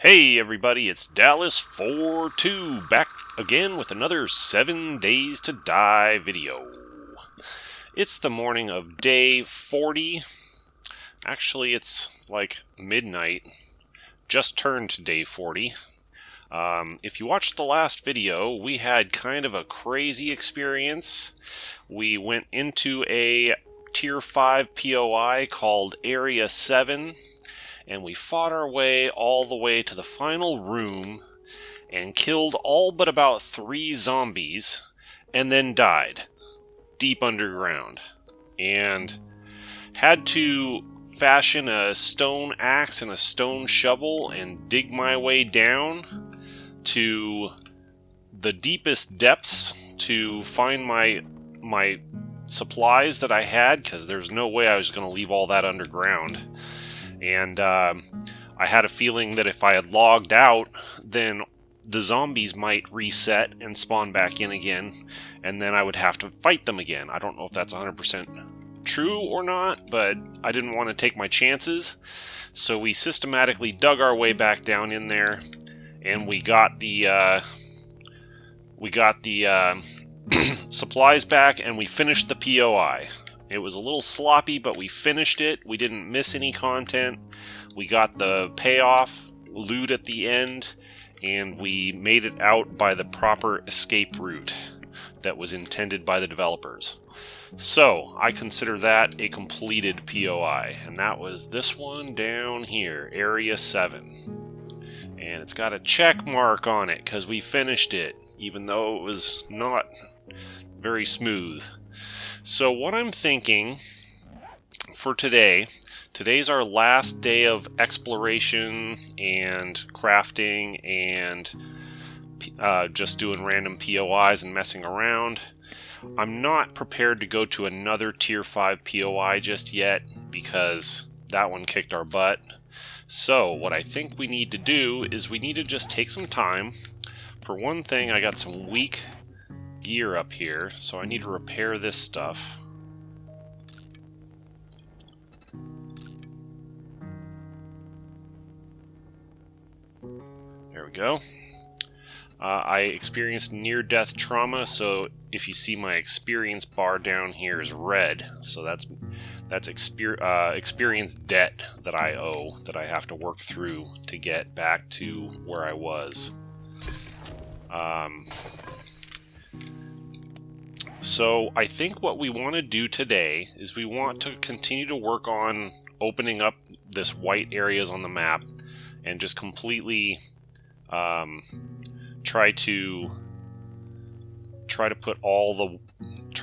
Hey everybody, it's Dallas42 back again with another 7 Days to Die video. It's the morning of day 40. Actually, it's like midnight. Just turned to day 40. If you watched the last video, we had kind of a crazy experience. We went into a Tier 5 POI called Area 7. And we fought our way all the way to the final room and killed all but about 3 zombies and then died deep underground and had to fashion a stone axe and a stone shovel and dig my way down to the deepest depths to find my supplies that I had, because there's no way I was going to leave all that underground. And I had a feeling that if I had logged out, then the zombies might reset and spawn back in again, and then I would have to fight them again. I don't know if that's 100% true or not, but I didn't want to take my chances. So we systematically dug our way back down in there, and we got the supplies back, and we finished the POI. It was a little sloppy, but we finished it. We didn't miss any content. We got the payoff loot at the end, and we made it out by the proper escape route that was intended by the developers. So, I consider that a completed POI, and that was this one down here, Area 7. And it's got a check mark on it, because we finished it, even though it was not very smooth. So what I'm thinking for today's our last day of exploration and crafting and just doing random POIs and messing around. I'm not prepared to go to another Tier 5 POI just yet, because that one kicked our butt. So what I think we need to do is we need to just take some time. For one thing, I got some weak gear up here, so I need to repair this stuff. There we go. I experienced near-death trauma, so if you see my experience bar down here is red, so that's experience debt that I owe, that I have to work through to get back to where I was. So I think what we want to do today is we want to continue to work on opening up this white areas on the map and just completely try to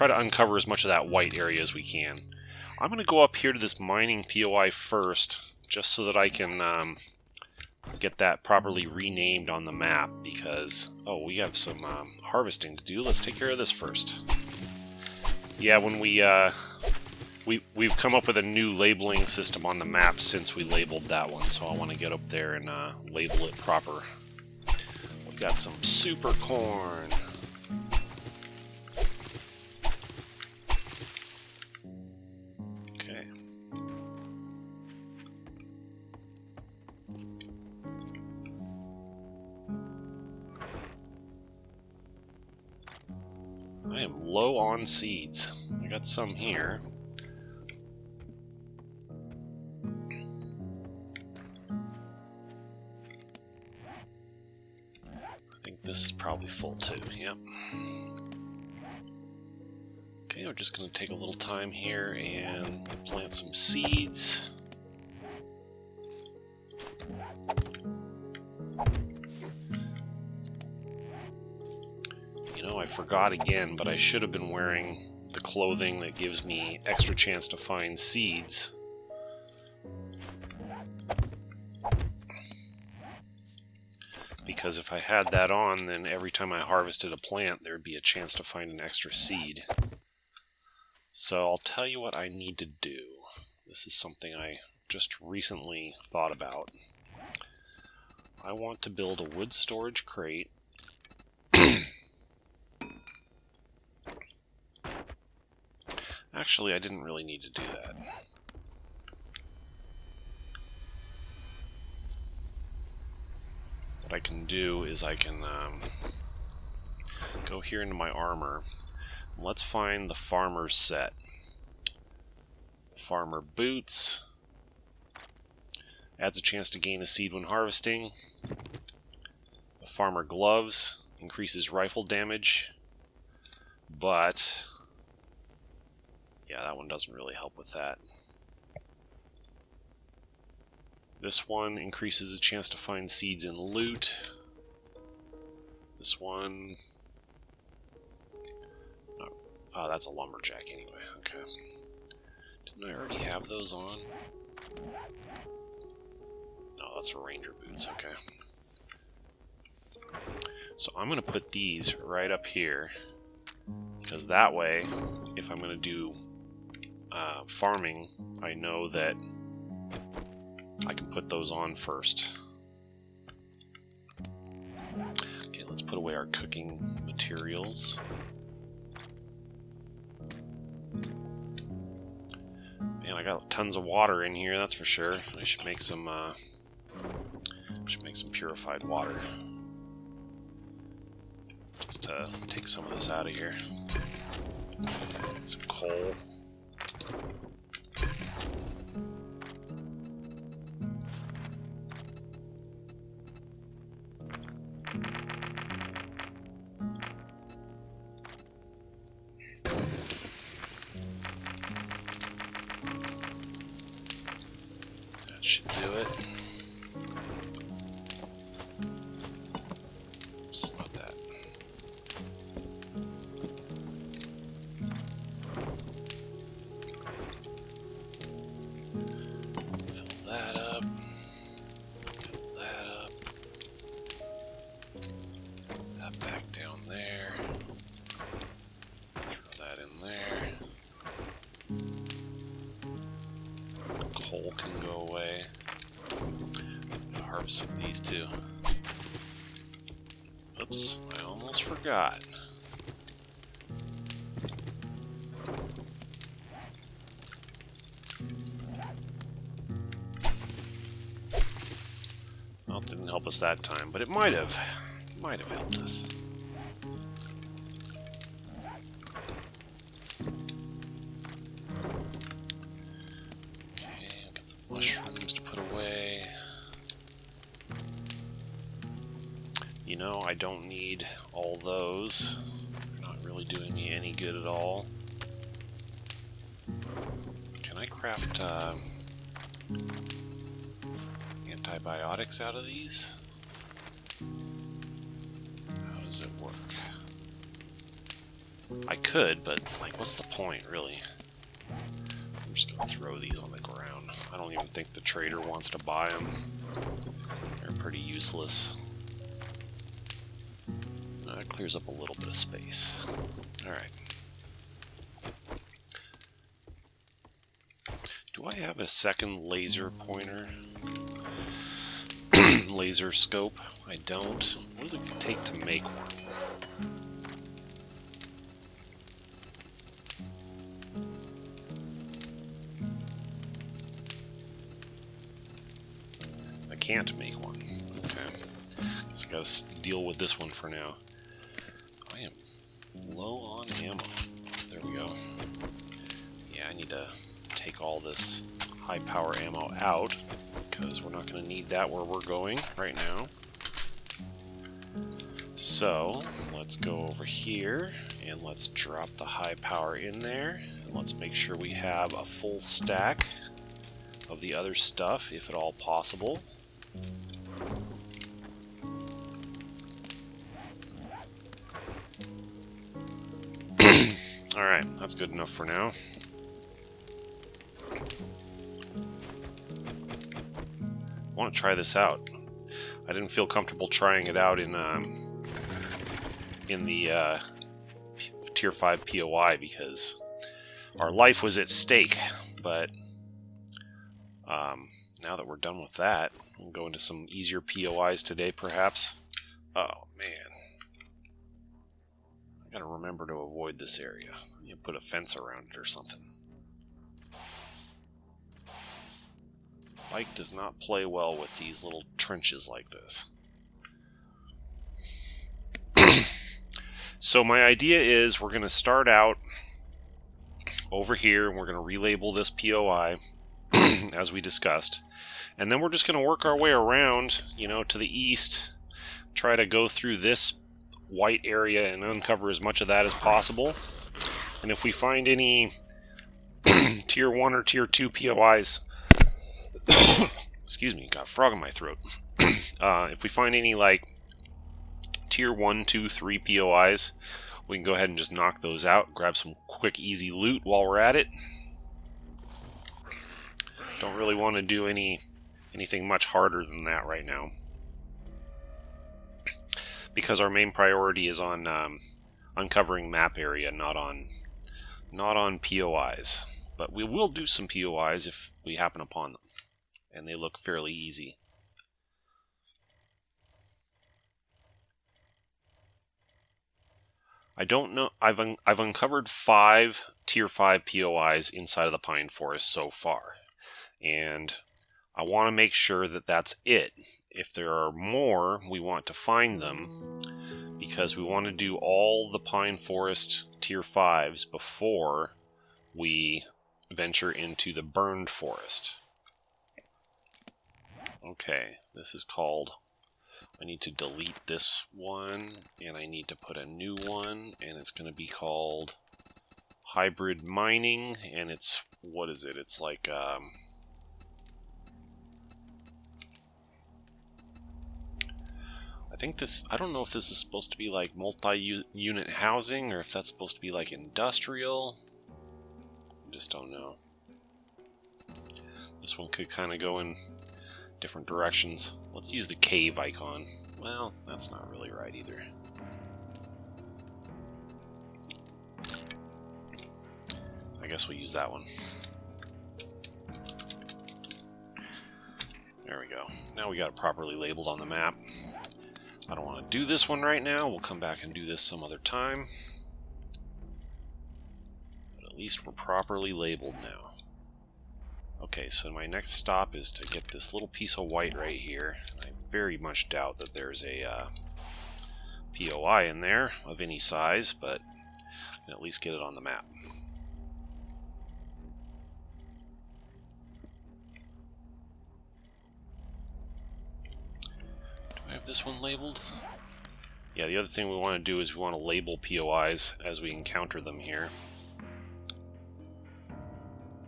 uncover as much of that white area as we can. I'm going to go up here to this mining POI first, just so that I can get that properly renamed on the map, because we have some harvesting to do. Let's take care of this first. Yeah, when we've come up with a new labeling system on the map since we labeled that one, so I want to get up there and label it proper. We got some super corn. Okay. I am low on seeds. I got some here. I think this is probably full too, yep. Okay, we're just going to take a little time here and plant some seeds. I forgot again, but I should have been wearing the clothing that gives me extra chance to find seeds. Because if I had that on, then every time I harvested a plant, there'd be a chance to find an extra seed. So I'll tell you what I need to do. This is something I just recently thought about. I want to build a wood storage crate. Actually, I didn't really need to do that. what I can do is I can go here into my armor. Let's find the farmer's set. Farmer boots. Adds a chance to gain a seed when harvesting. The farmer gloves increases rifle damage. But yeah, that one doesn't really help with that. This one increases the chance to find seeds and loot. This one... Oh, that's a lumberjack anyway. Okay. Didn't I already have those on? No, that's a ranger boots. Okay. So I'm going to put these right up here. Because that way, if I'm going to do farming, I know that I can put those on first. Okay, let's put away our cooking materials. Man, I got tons of water in here, that's for sure. I should make some purified water. Just to take some of this out of here. Some coal. That should do it. Oops, not that. Fill that up. Fill that up. That back down there. Throw that in there. Coal can go away. Harvest some of these too. Oops, I almost forgot. Well, it didn't help us that time, but it might have. It might have helped us. Okay, got some mushrooms to put away. You know, I don't need all those. They're not really doing me any good at all. Can I craft antibiotics out of these? How does it work? I could, but like, what's the point, really? I'm just gonna throw these on the ground. I don't even think the trader wants to buy them. They're pretty useless. That clears up a little bit of space. Alright. Do I have a second laser pointer? Laser scope? I don't. What does it take to make one? I can't make one. Okay. Guess I gotta deal with this one for now. I am low on ammo. There we go. Yeah, I need to take all this high power ammo out because we're not going to need that where we're going right now. So let's go over here and let's drop the high power in there, and let's make sure we have a full stack of the other stuff if at all possible. Alright, that's good enough for now. I want to try this out. I didn't feel comfortable trying it out in the Tier 5 POI because our life was at stake. But now that we're done with that, we'll go into some easier POIs today, perhaps. Oh, man. I gotta remember to avoid this area. You put a fence around it or something. Mike does not play well with these little trenches like this. So my idea is we're going to start out over here, and we're going to relabel this POI, as we discussed. And then we're just going to work our way around, you know, to the east, try to go through this white area and uncover as much of that as possible. And if we find any Tier 1 or Tier 2 POIs, excuse me, got a frog in my throat. If we find any, like, Tier 1, 2, 3 POIs, we can go ahead and just knock those out, grab some quick, easy loot while we're at it. Don't really want to do anything much harder than that right now, because our main priority is on uncovering map area, not on POIs. But we will do some POIs if we happen upon them, and they look fairly easy. I don't know. I've uncovered 5 Tier 5 POIs inside of the Pine Forest so far, and I want to make sure that that's it. If there are more, we want to find them, because we want to do all the Pine Forest Tier 5s before we venture into the Burned Forest. Okay, this is called... I need to delete this one, and I need to put a new one, and it's going to be called Hybrid Mining, and it's... what is it? It's like... I think this... I don't know if this is supposed to be like multi-unit housing, or if that's supposed to be like industrial. I just don't know. This one could kind of go in different directions. Let's use the cave icon. Well, that's not really right either. I guess we'll use that one. There we go. Now we got it properly labeled on the map. I don't want to do this one right now. We'll come back and do this some other time. But at least we're properly labeled now. Okay, so my next stop is to get this little piece of white right here. I very much doubt that there's a POI in there of any size, but I can at least get it on the map. Do I have this one labeled? Yeah, the other thing we want to do is we want to label POIs as we encounter them here.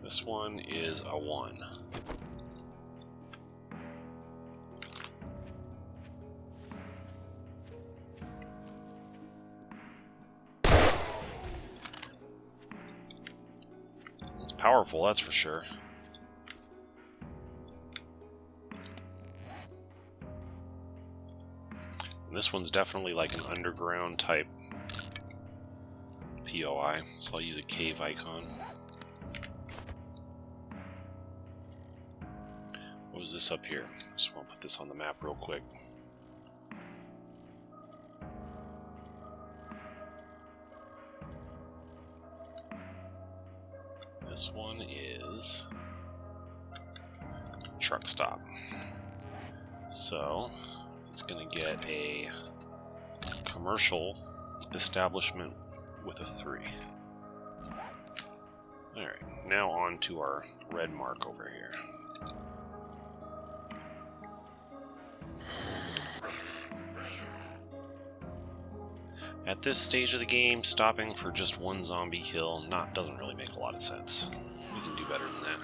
This one is a 1. It's powerful, that's for sure. And this one's definitely like an underground type POI, so I'll use a cave icon. What was this up here? Just want to put this on the map real quick. This one is truck stop. So it's going to get a commercial establishment with a 3. Alright, now on to our red mark over here. At this stage of the game, stopping for just one zombie kill doesn't really make a lot of sense. We can do better than that.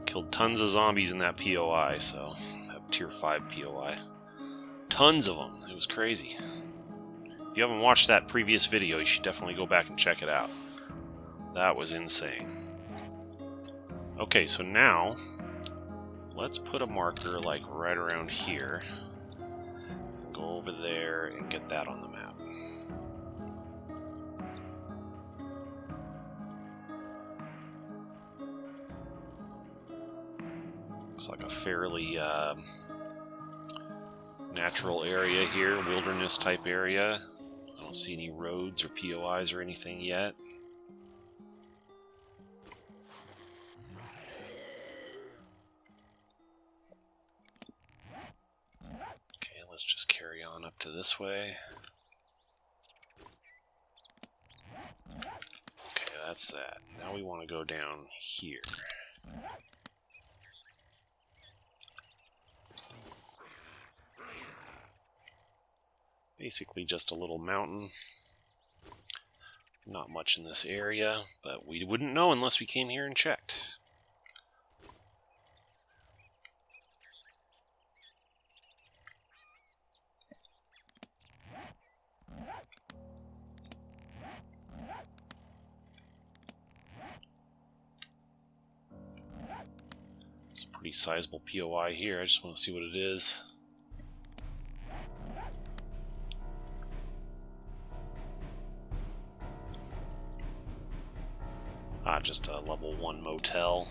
Killed tons of zombies in that POI, so that Tier 5 POI. Tons of them. It was crazy. If you haven't watched that previous video, you should definitely go back and check it out. That was insane. Okay, so now let's put a marker like right around here. Go over there and get that on the map. Looks like a fairly natural area here, wilderness type area. I don't see any roads or POIs or anything yet. Okay, let's just carry on on up to this way. Okay, that's that. Now we want to go down here. Basically just a little mountain. Not much in this area, but we wouldn't know unless we came here and checked. It's a pretty sizable POI here. I just want to see what it is. Just a level 1 motel.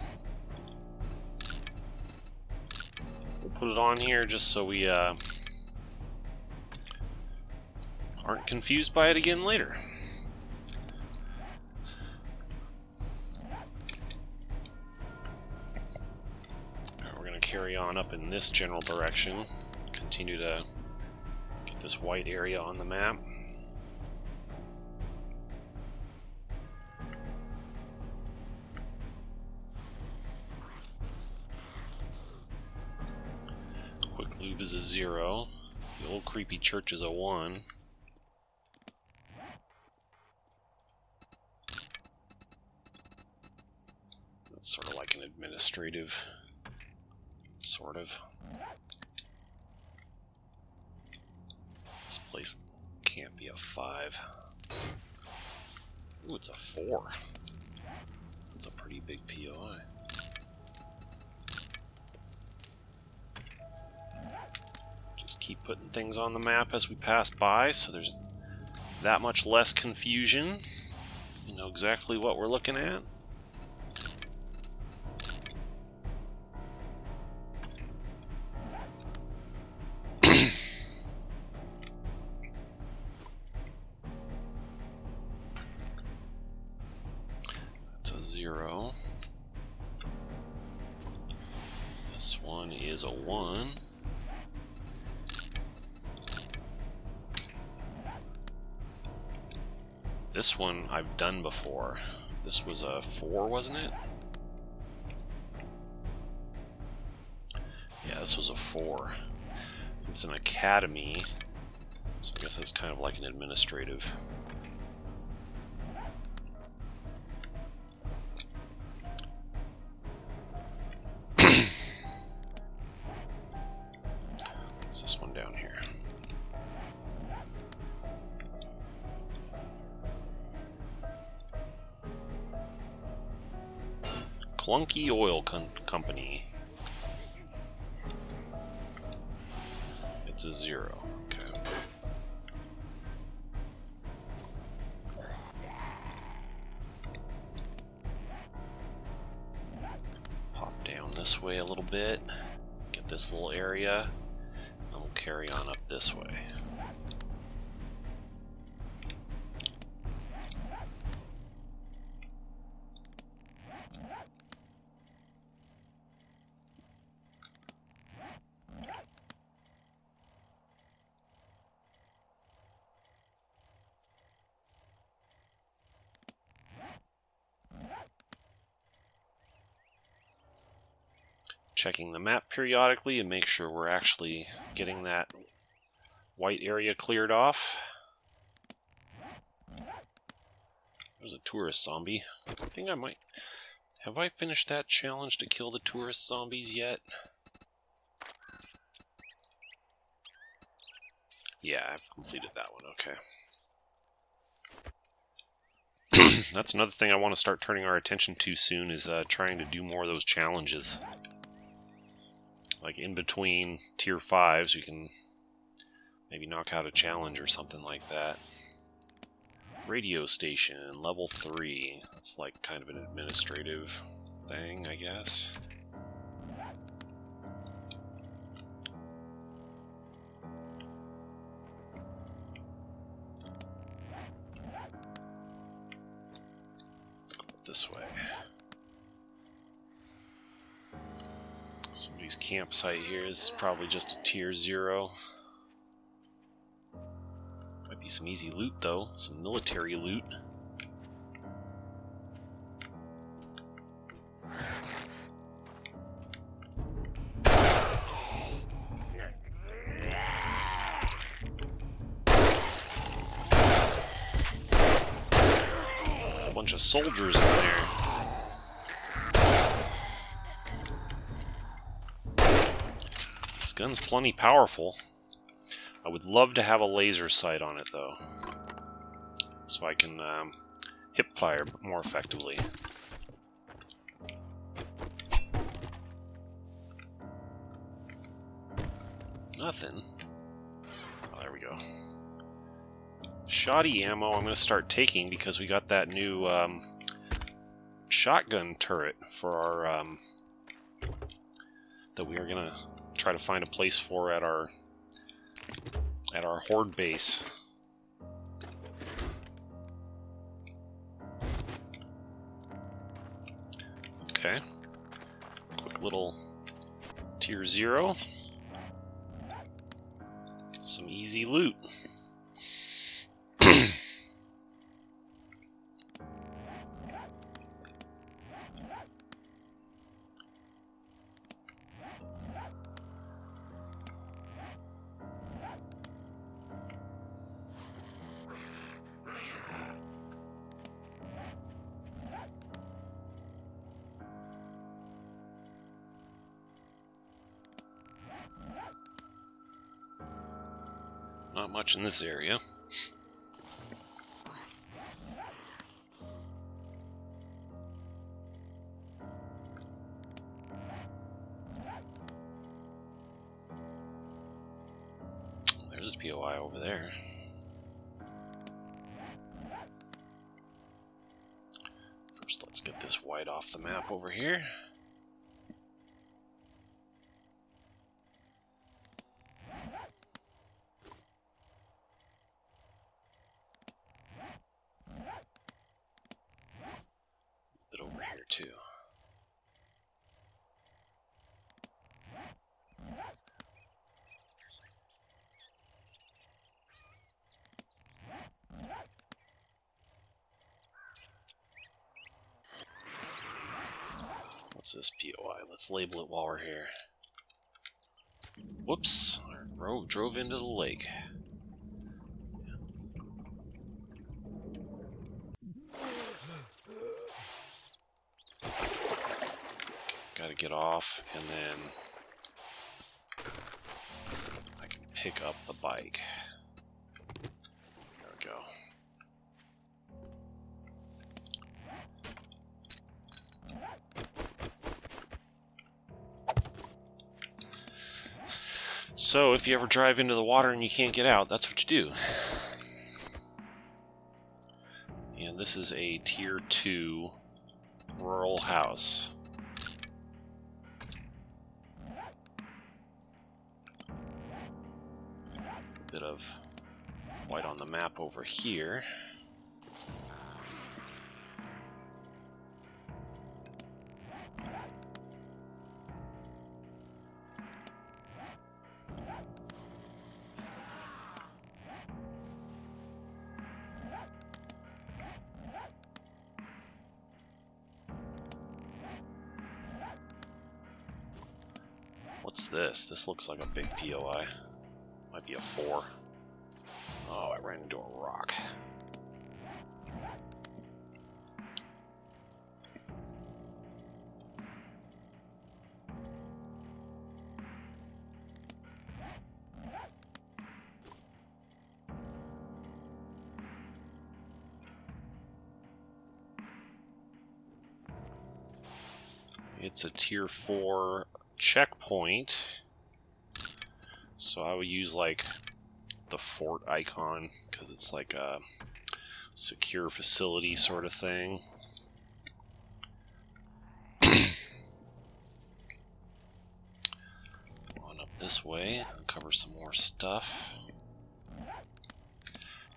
We'll put it on here just so we aren't confused by it again later. Alright, we're going to carry on up in this general direction. Continue to get this white area on the map. Lube is a 0. The old creepy church is a 1. That's sort of like an administrative, sort of. This place can't be a 5. Ooh, it's a 4. That's a pretty big POI. Just keep putting things on the map as we pass by, so there's that much less confusion. You know exactly what we're looking at. That's a 0. This one is a 1. This one I've done before. This was a 4, wasn't it? Yeah, this was a 4. It's an academy, so I guess it's kind of like an administrative. What's this one down here? Clunky Oil Company. It's a 0. Okay. Hop down this way a little bit. Get this little area. And we'll carry on up this way. Checking the map periodically and make sure we're actually getting that white area cleared off. There's a tourist zombie. I think I might... Have I finished that challenge to kill the tourist zombies yet? Yeah, I've completed that one, okay. That's another thing I want to start turning our attention to soon, is trying to do more of those challenges. Like in between tier 5s, you can maybe knock out a challenge or something like that. Radio station, level 3. That's like kind of an administrative thing, I guess. Let's go this way. Somebody's campsite here. This is probably just a tier 0. Be some easy loot, though. Some military loot. A bunch of soldiers in there. This gun's plenty powerful. I would love to have a laser sight on it, though, so I can hip fire more effectively. Nothing. Oh, there we go. Shoddy ammo I'm going to start taking because we got that new shotgun turret for our that we are going to try to find a place for at our horde base. Okay. Quick little tier 0. Some easy loot. Not much in this area. There's a POI over there. First, let's get this white off the map over here. Too. What's this POI? Let's label it while we're here. Whoops, our road drove into the lake. Gotta get off, and then I can pick up the bike. There we go. So, if you ever drive into the water and you can't get out, that's what you do. And this is a tier 2 rural house. Bit of white on the map over here. What's this? This looks like a big POI. Might be a 4. Oh, I ran into a rock. It's a tier 4 checkpoint, so I would use like the fort icon because it's like a secure facility sort of thing. On up this way, uncover some more stuff.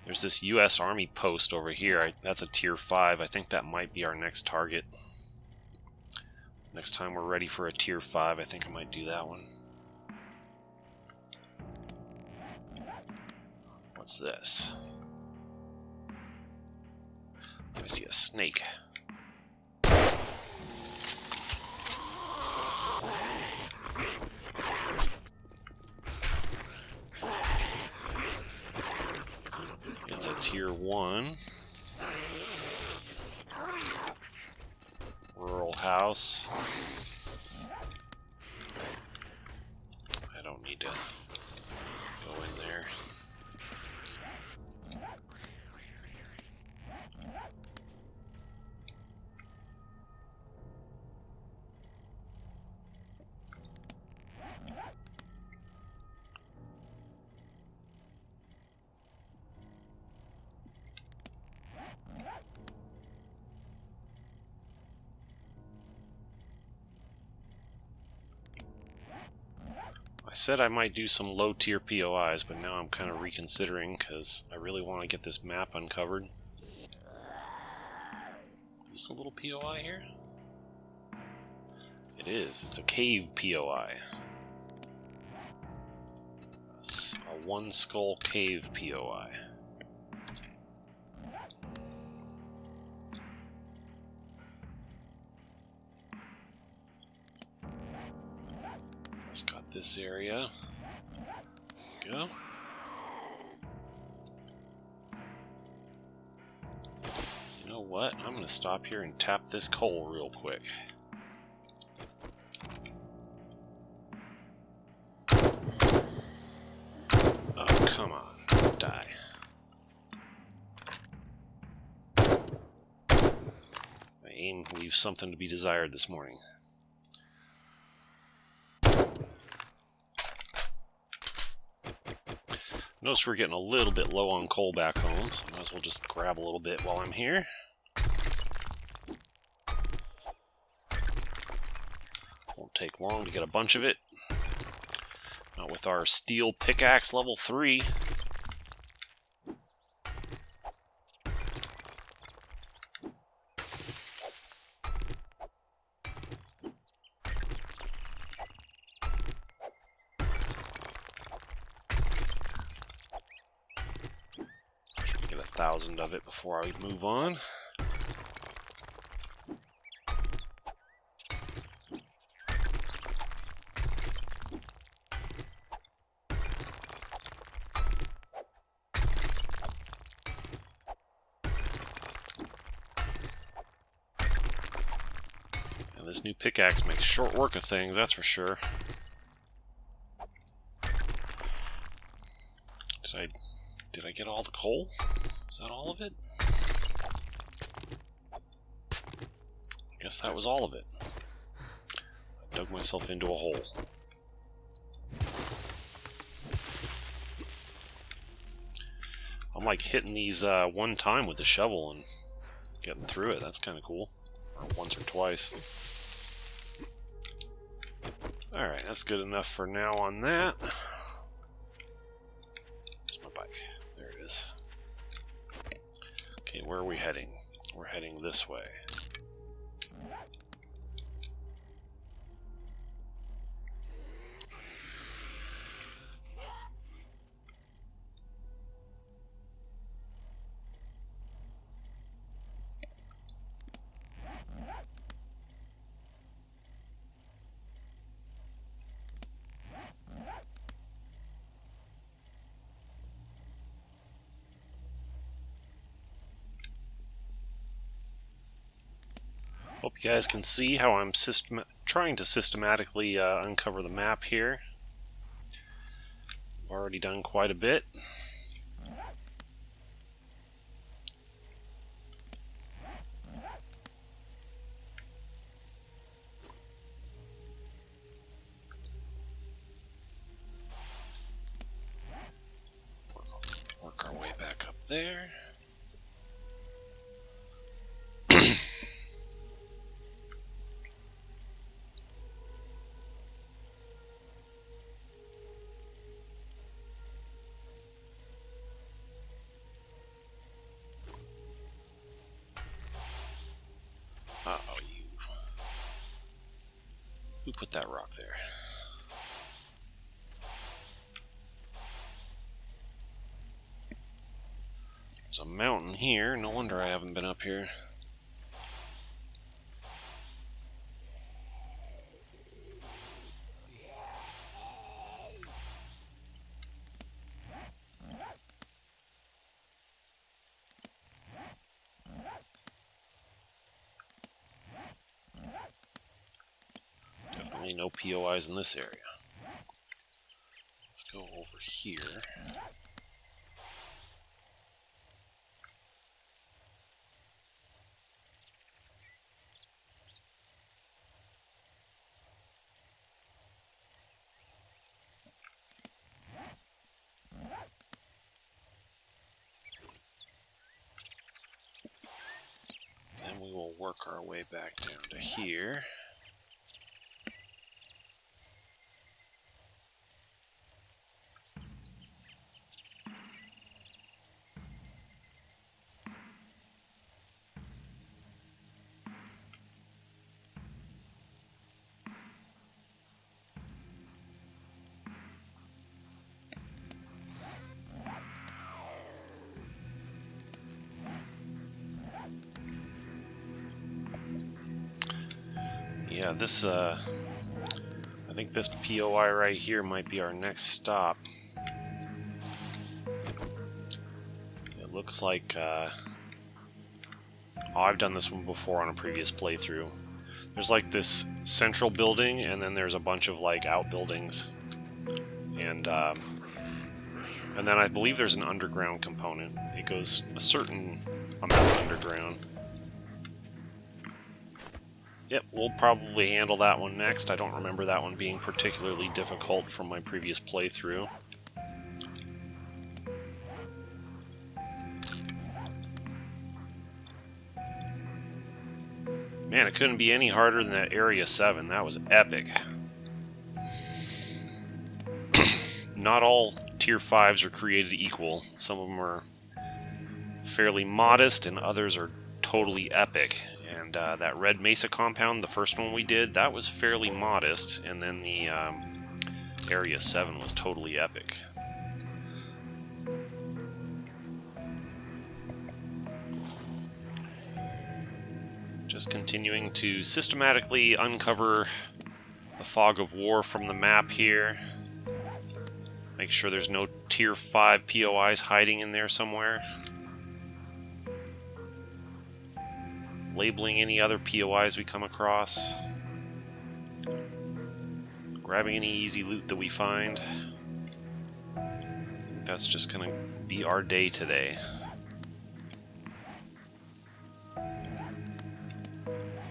There's this U.S. Army post over here. That's a tier 5. I think that might be our next target. Next time we're ready for a tier 5, I think I might do that one. What's this? I see a snake. It's a tier 1. Rural house. I don't need to go in there. I said I might do some low-tier POIs, but now I'm kind of reconsidering because I really want to get this map uncovered. Is this a little POI here? It is. It's a cave POI. It's a one-skull cave POI. Got this area. Go. You know what? I'm going to stop here and tap this coal real quick. Oh, come on. Die. My aim leaves something to be desired this morning. Notice we're getting a little bit low on coal back home, so might as well just grab a little bit while I'm here. Won't take long to get a bunch of it. Not with our steel pickaxe level 3. Get 1,000 of it before I move on. And this new pickaxe makes short work of things, that's for sure. Did I get all the coal? Is that all of it? I guess that was all of it. I dug myself into a hole. I'm like hitting these one time with the shovel and getting through it. That's kind of cool. Or once or twice. Alright, that's good enough for now on that. Where's my bike? There it is. Okay, where are we heading? We're heading this way. Hope you guys can see how I'm trying to systematically uncover the map here. I've already done quite a bit. Work our way back up there. Uh-oh, you. Who put that rock there? There's a mountain here. No wonder I haven't been up here. Definitely no POIs in this area. Let's go over here. Then we will work our way back down to here. Yeah, this, I think this POI right here might be our next stop. It looks like, oh, I've done this one before on a previous playthrough. There's like this central building, and then there's a bunch of like outbuildings. And then I believe there's an underground component. It goes a certain amount underground. Yep, we'll probably handle that one next. I don't remember that one being particularly difficult from my previous playthrough. Man, it couldn't be any harder than that Area 7. That was epic. Not all Tier 5s are created equal. Some of them are fairly modest, and others are totally epic. And that red Mesa Compound, the first one we did, that was fairly modest, and then the Area 7 was totally epic. Just continuing to systematically uncover the fog of war from the map here. Make sure there's no Tier 5 POIs hiding in there somewhere. Labeling any other POIs we come across. Grabbing any easy loot that we find. I think that's just gonna be our day today.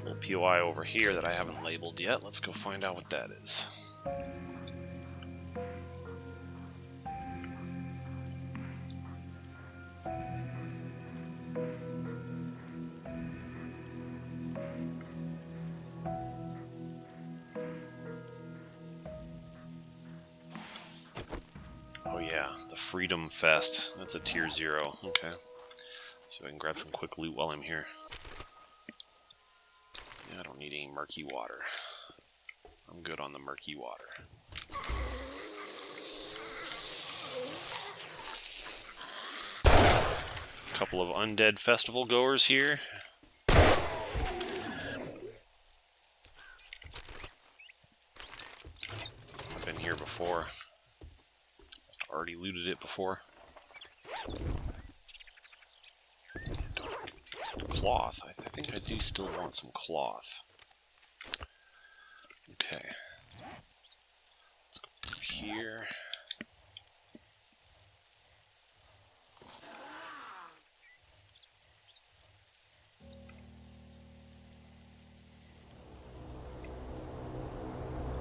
Little POI over here that I haven't labeled yet. Let's go find out what that is. Oh yeah, the Freedom Fest. That's a Tier 0. Okay. So I can grab some quick loot while I'm here. Yeah, I don't need any murky water. I'm good on the murky water. A couple of undead festival goers here. I've been here before. Already looted it before. Cloth. I think I do still want some cloth. Okay. Let's go over here.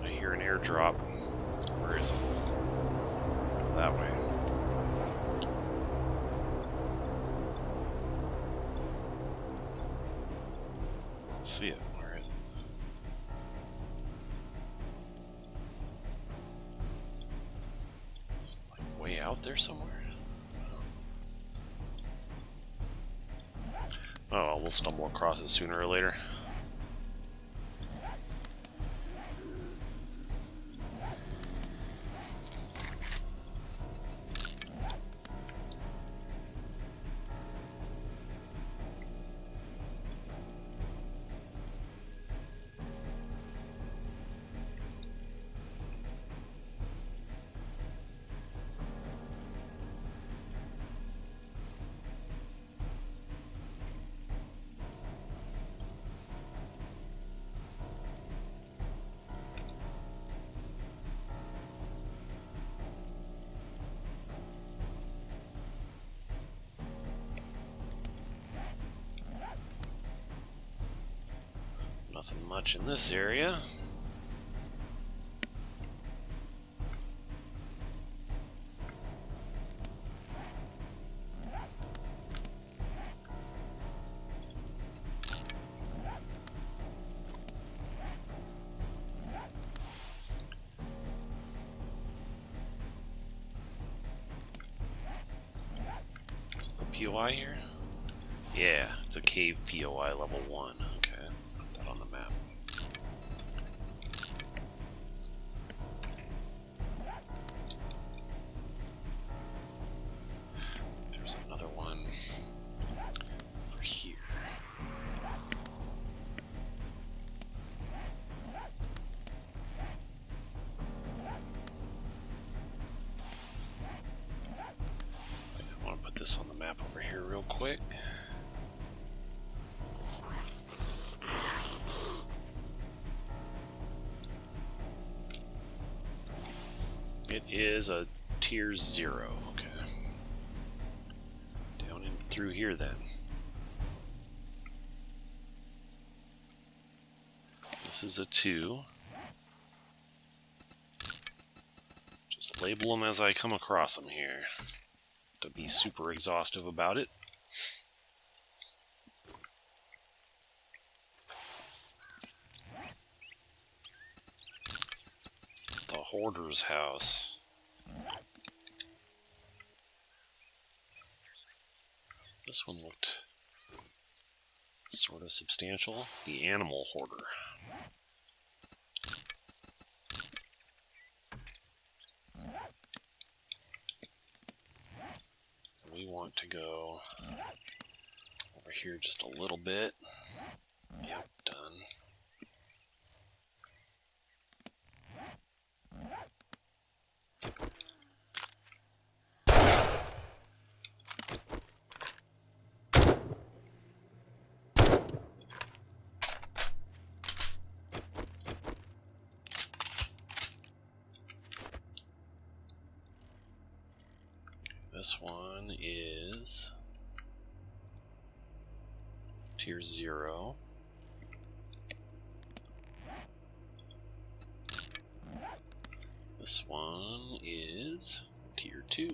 I hear an airdrop. Where is it? That way. Let's see it. Where is it? It's like way out there somewhere? Oh, well, we'll stumble across it sooner or later. Nothing much in this area. POI here? Yeah, it's a cave POI level 1. Okay, let's put that on the map. There's another one over here. I want to put this on the map over here real quick. It is a tier 0, okay. Down in through here then. This is a 2. Just label them as I come across them here. To be super exhaustive about it. The Hoarder's House. This one looked sort of substantial. The Animal Hoarder. We want to go over here just a little bit. Yep, done. This one is tier 0. This one is tier 2.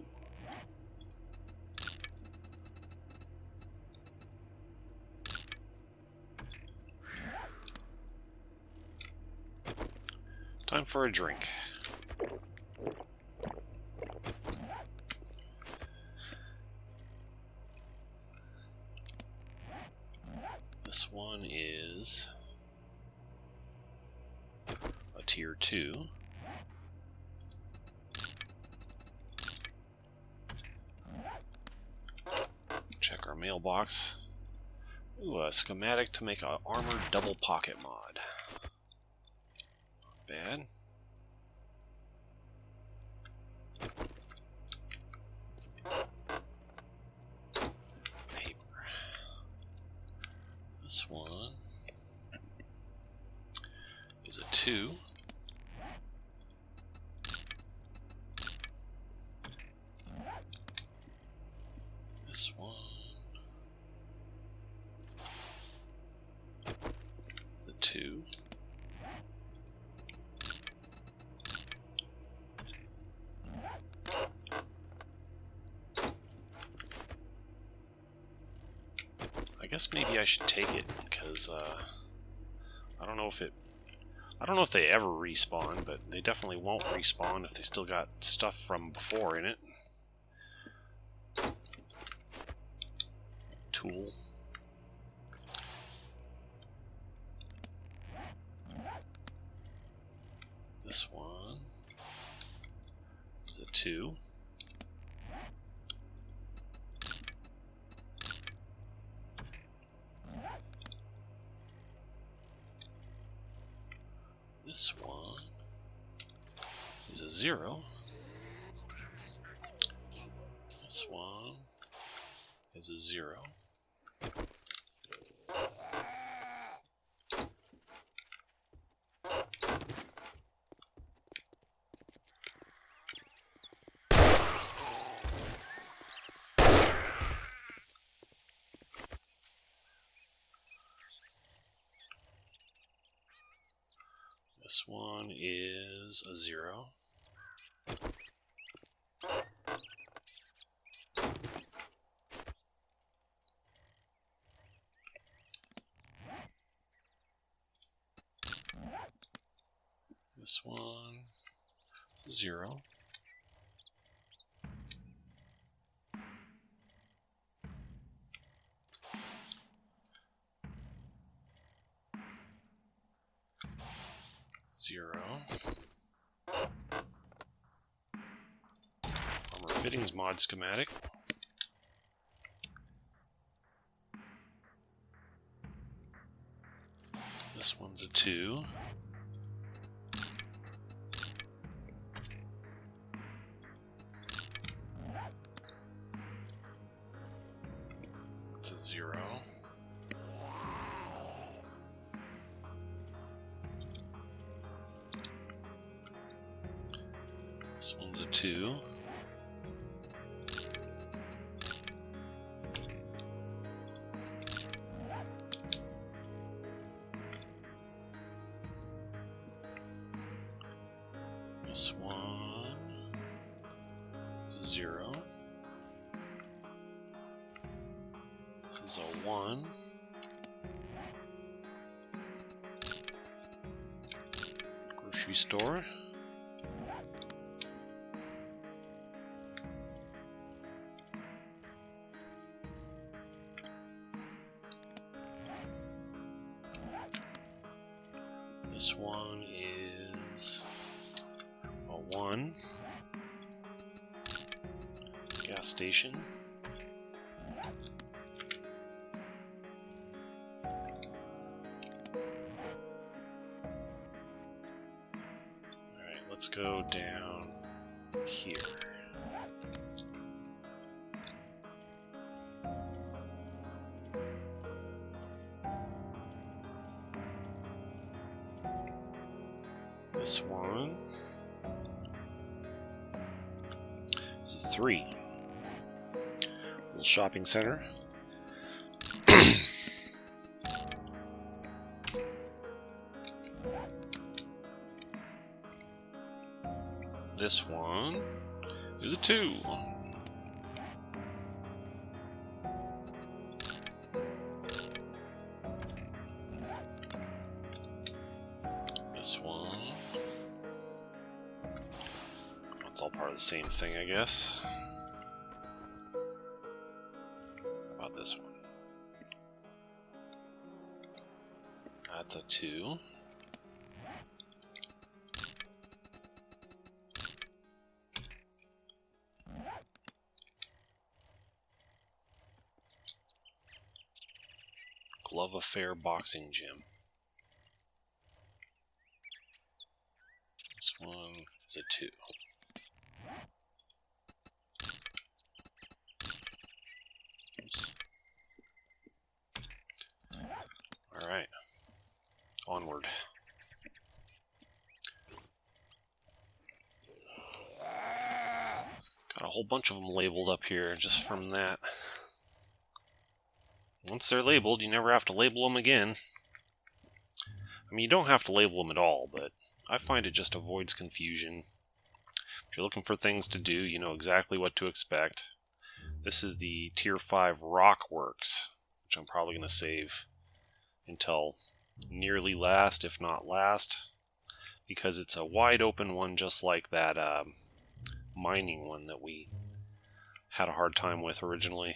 Time for a drink. This one is a tier 2. Check our mailbox. Ooh, a schematic to make an armored double pocket mod. Not bad. This one is a 2. This one is a 2. I guess maybe I should take it because I don't know if they ever respawn, but they definitely won't respawn if they still got stuff from before in it. Tool. This one is a 2. This one is a 0. This one is a 0. This one is a 0. This one is a 0. Armor fittings mod schematic. This one's a 2. It's a 0. This one's a 2. This one is a 0. This is a 1. Grocery store. This one is a 1. Gas station. Alright, let's go down here. This one is a 3. Little shopping center. This one is a 2. This one. It's all part of the same thing, I guess. How about this one? That's a 2. Glove Affair Boxing Gym. This one is a 2. Oops. Alright. Onward. Got a whole bunch of them labeled up here just from that. Once they're labeled, you never have to label them again. I mean, you don't have to label them at all, but I find it just avoids confusion. If you're looking for things to do, you know exactly what to expect. This is the Tier 5 Rock Works, which I'm probably going to save until nearly last, if not last, because it's a wide open one just like that mining one that we had a hard time with originally.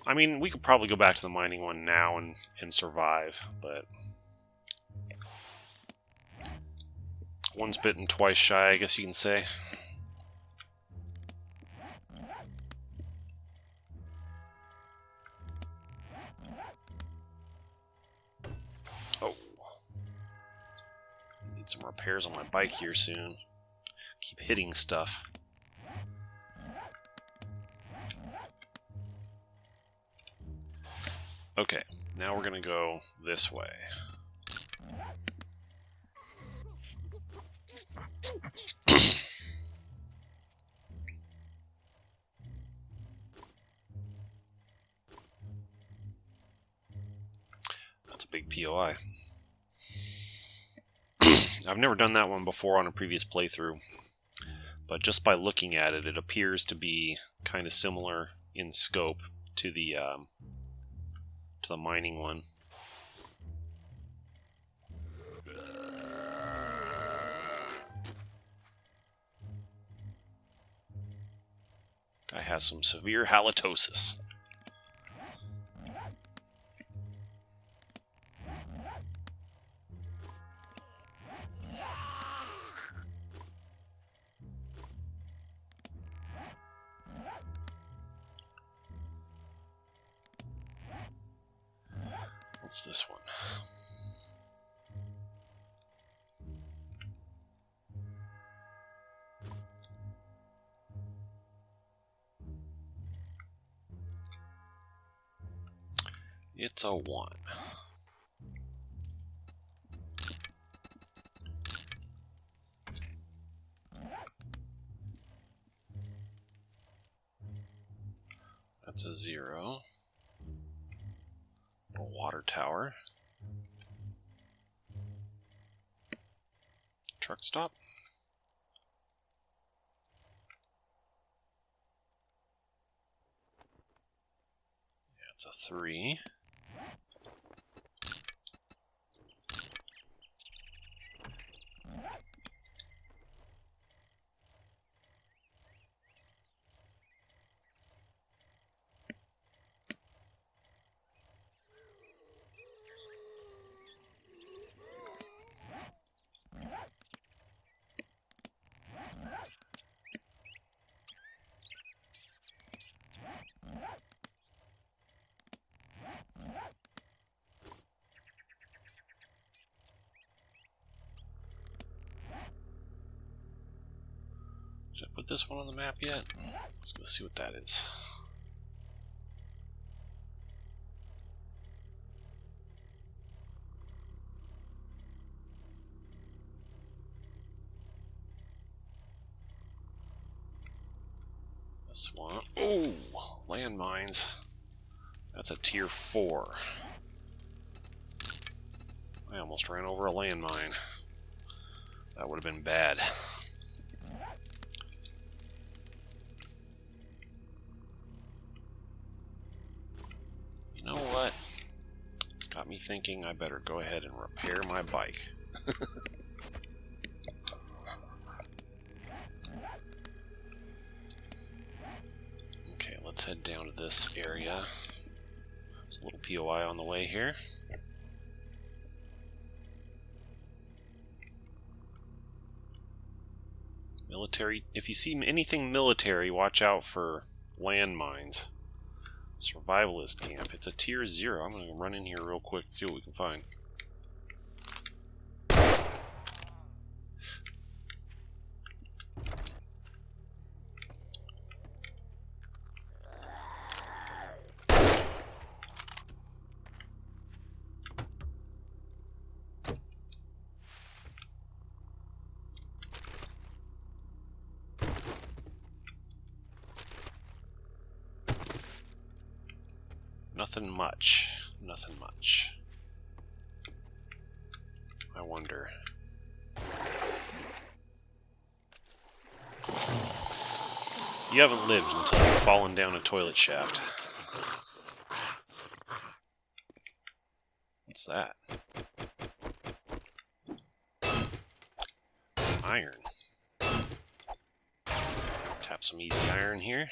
I mean, we could probably go back to the mining one now and survive, but once bitten, twice shy, I guess you can say. Oh. Need some repairs on my bike here soon. Keep hitting stuff. Okay, now we're gonna go this way. That's a big POI. I've never done that one before on a previous playthrough, but just by looking at it, it appears to be kind of similar in scope to the mining one. Guy has some severe halitosis. What's this one? It's a 1. That's a 0. A water tower. Truck stop. Yeah, it's a 3. Should I put this one on the map yet? Let's go see what that is. This one. Oh! Landmines. That's a tier 4. I almost ran over a landmine. That would have been bad. You know what? It's got me thinking I better go ahead and repair my bike. Okay, let's head down to this area. There's a little POI on the way here. Military. If you see anything military, watch out for landmines. Survivalist camp. It's a tier 0. I'm going to run in here real quick and see what we can find. Nothing much. Nothing much. I wonder. You haven't lived until you've fallen down a toilet shaft. What's that? Iron. Tap some easy iron here.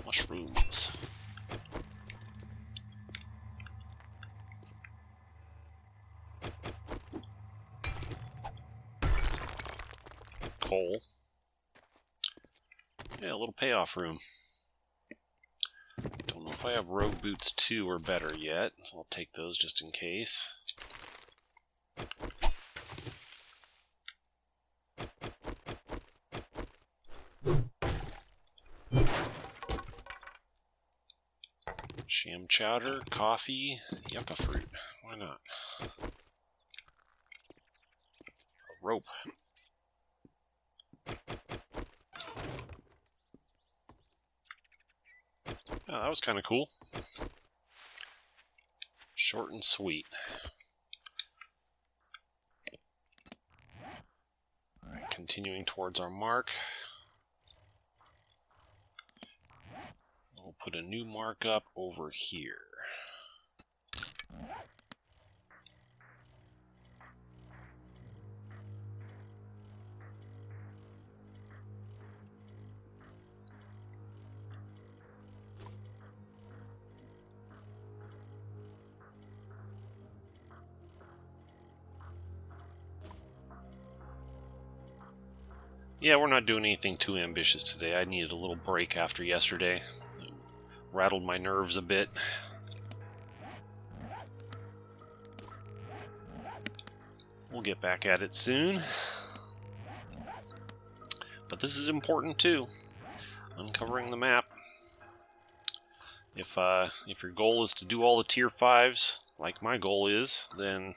Mushrooms. Coal. Yeah, a little payoff room. Don't know if I have rogue boots 2 or better yet, so I'll take those just in case. Sham chowder, coffee, yucca fruit. Why not? A rope. Oh, that was kind of cool. Short and sweet. Alright, continuing towards our mark. We'll put a new mark up over here. Yeah, we're not doing anything too ambitious today. I needed a little break after yesterday. It rattled my nerves a bit. We'll get back at it soon. But this is important too. Uncovering the map. If your goal is to do all the tier 5s, like my goal is, then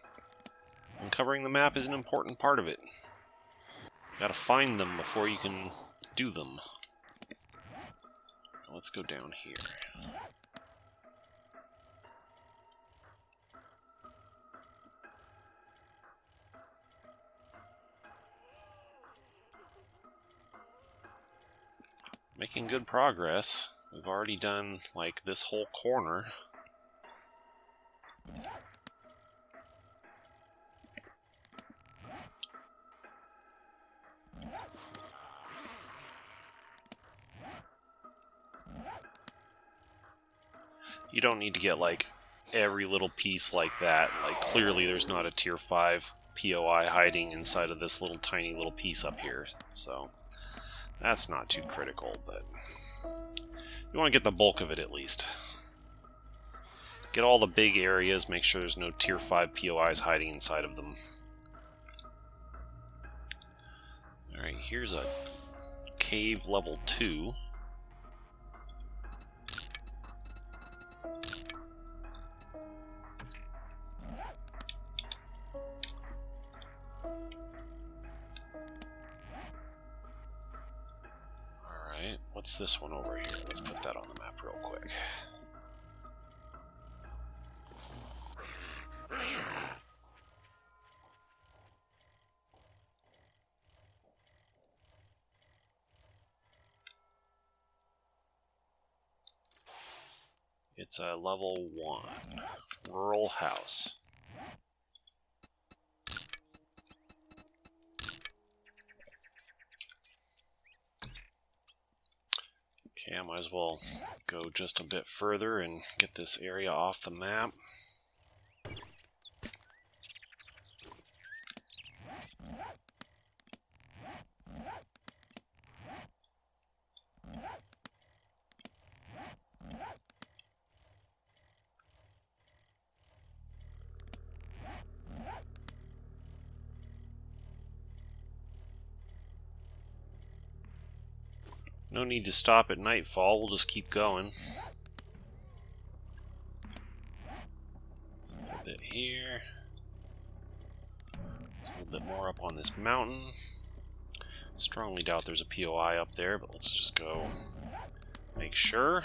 uncovering the map is an important part of it. Gotta find them before you can do them. Let's go down here. Making good progress. We've already done, like, this whole corner. You don't need to get, like, every little piece like that. Like, clearly there's not a tier 5 POI hiding inside of this little tiny little piece up here. So, that's not too critical, but you want to get the bulk of it at least. Get all the big areas, make sure there's no tier 5 POIs hiding inside of them. Alright, here's a cave level 2. Alright, what's this one over here? Let's put that on the map real quick. It's a level 1 rural house. Okay, I might as well go just a bit further and get this area off the map. No need to stop at nightfall, we'll just keep going. A little bit here. There's a little bit more up on this mountain. Strongly doubt there's a POI up there, but let's just go make sure.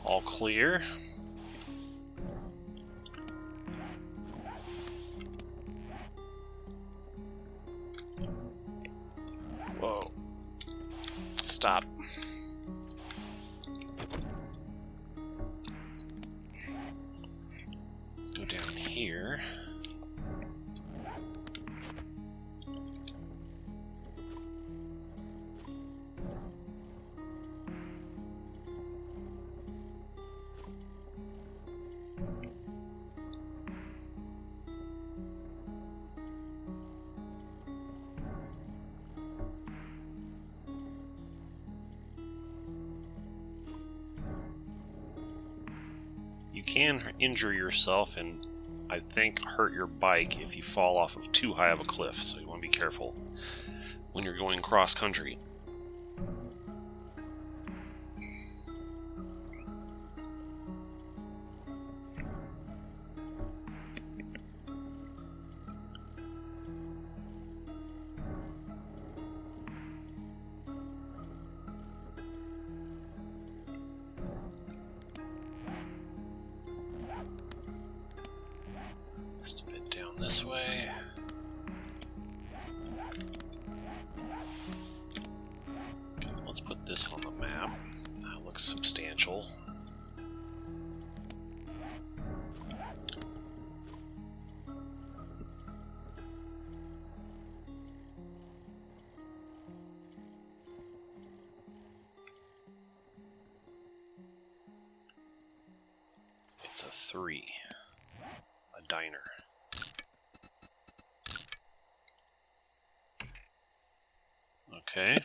All clear. Whoa. Stop. Let's go down here. You can injure yourself and, I think, hurt your bike if you fall off of too high of a cliff, so you want to be careful when you're going cross-country. Just a bit down this way. Okay, let's put this on the map. That looks substantial. It's a 3. A diner. Okay.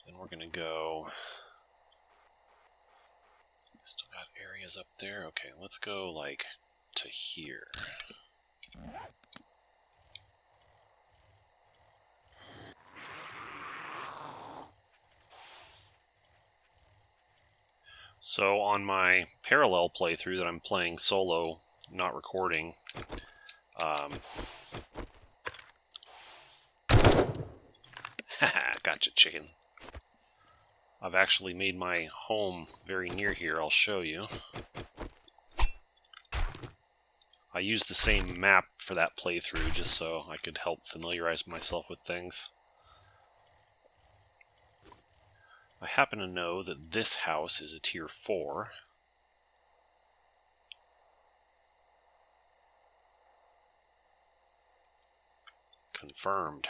Then we're gonna go... Still got areas up there. Okay, let's go, like, to here. So on my parallel playthrough that I'm playing solo, not recording, haha, gotcha, chicken. I've actually made my home very near here. I'll show you. I used the same map for that playthrough just so I could help familiarize myself with things. I happen to know that this house is a tier 4. Confirmed.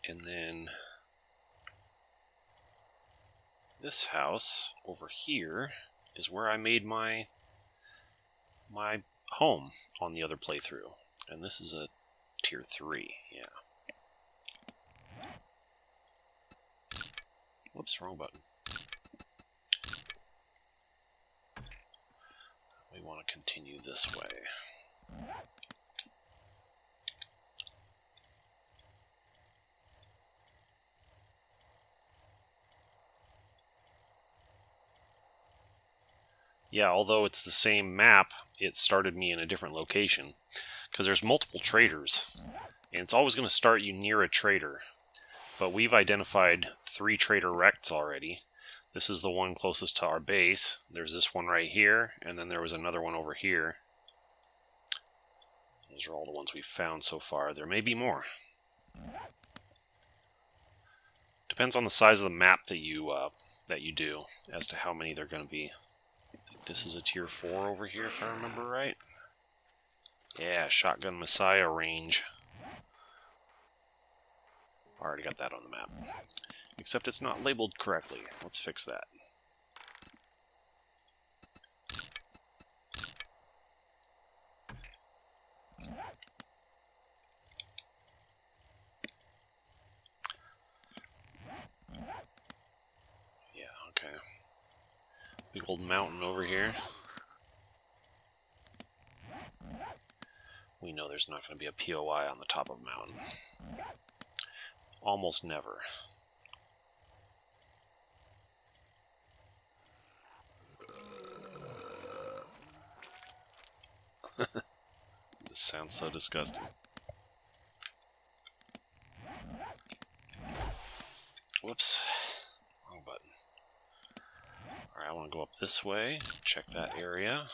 And then this house over here is where I made my home on the other playthrough. And this is a tier 3, yeah. Whoops, wrong button. We want to continue this way. Yeah, although it's the same map, it started me in a different location. Because there's multiple traders. And it's always going to start you near a trader. But we've identified 3 trader wrecks already. This is the one closest to our base. There's this one right here, and then there was another one over here. Those are all the ones we've found so far. There may be more. Depends on the size of the map that you do, as to how many there are going to be. I think this is a tier 4 over here, if I remember right. Yeah, Shotgun Messiah range. Already got that on the map. Except it's not labeled correctly. Let's fix that. Yeah, okay. Big old mountain over here. We know there's not going to be a POI on the top of a mountain. Almost never. This sounds so disgusting. Whoops. Wrong button. Alright, I want to go up this way, check that area.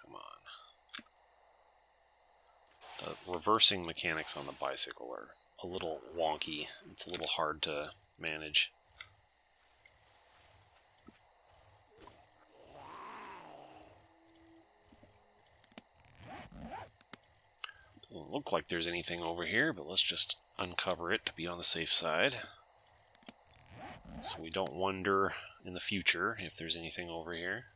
Come on. The reversing mechanics on the bicycle are a little wonky. It's a little hard to manage. Doesn't look like there's anything over here, but let's just uncover it to be on the safe side. So we don't wonder in the future if there's anything over here.